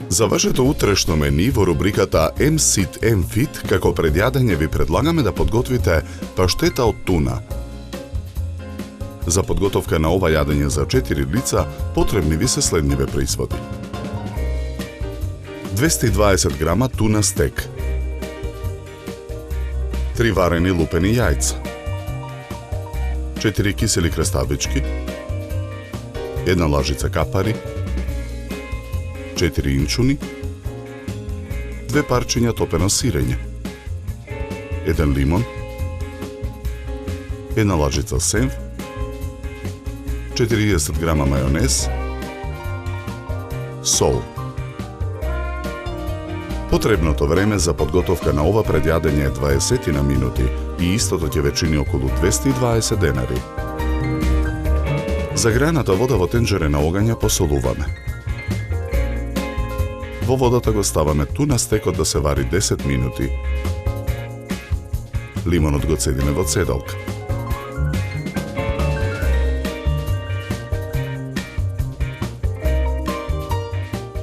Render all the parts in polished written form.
За вашето утрешно мени во рубриката M-Sit M-Fit како предјадење ви предлагаме да подготвите паштета од туна. За подготовка на ова јадење за 4 лица потребни ви се следниве производи: 220 грама туна стек, 3 варени лупени јајца, 4 кисели краставички, 1 лажица капари, 4 инчуни, 2 парчиња топено сирење, 1 лимон, 1 лажица сенф, 40 грама мајонез, сол. Потребното време за подготовка на ова предјадење е 20 на минути и истото ќе ве чини околу 220 денари. Загреаната вода во тенџере на огањ ја посолуваме. Во водата го ставаме туна стекот да се вари 10 минути. Лимонот го цедиме во цедалка.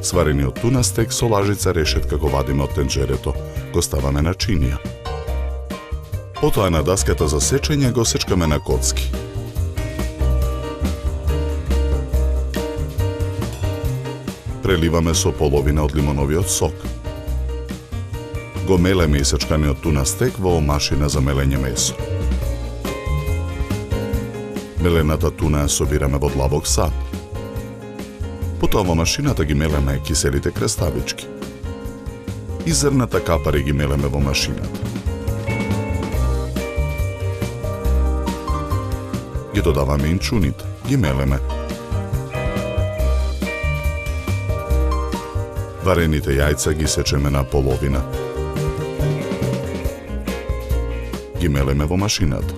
Сварениот туна стек со лажица решетка го вадиме од тенџерето, го ставаме на чинија. Потоа на даската за сечење го сечкаме на коцки. Преливаме со половина од лимоновиот сок. Го мелеме исечканиот туна стек во машина за мелење месо. Мелената туна ја собираме во длабок сат. Потоа во машината ги мелеме киселите краставички. И зрната капари ги мелеме во машината. Ги додаваме инчуните, ги мелеме. Варените јајца ги сечеме на половина. Ги мелеме во машината.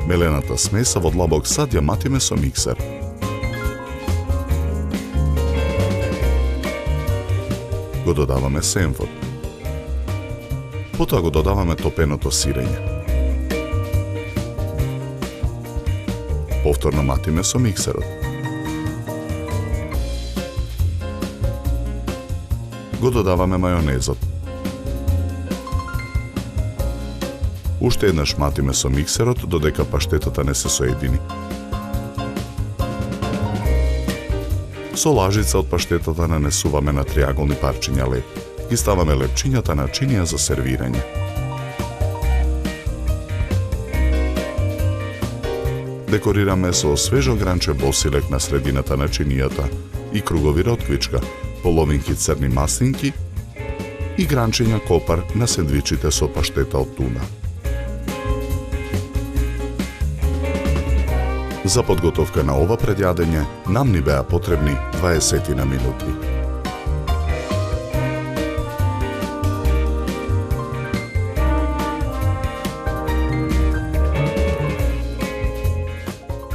Мелената смеса во длабок сад ја матиме со миксер. Го додаваме сенфот. Потоа го додаваме топеното сирење. Повторно матиме со миксерот. Го додаваме мајонезот. Уште еднаш матиме со миксерот додека паштетата не се соедини. Со лажица од паштетата нанесуваме на триаголни парчиња леп. Ги ставаме лепчињата на чинија за сервирање. Декорираме со свежо гранче босилек на средината на чинијата и кругови ротквичка, половинки црни маслинки и гранчиња копар на сендвичите со паштета од туна. За подготовка на ова предјадење нам ни беа потребни 20 на минути.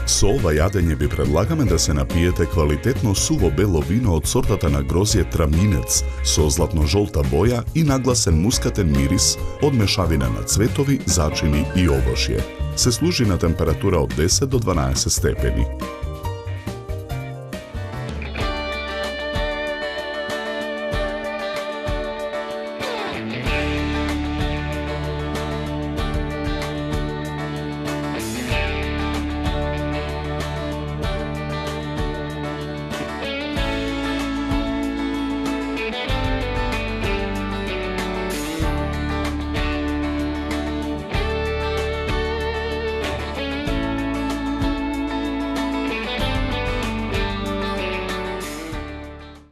Со ова јадење ви предлагаме да се напиете квалитетно суво бело вино од сортата на грозје Траминец со златно-жолта боја и нагласен мускатен мирис од мешавина на цветови, зачини и овошје. Се служи на температура од 10 до 12 степени.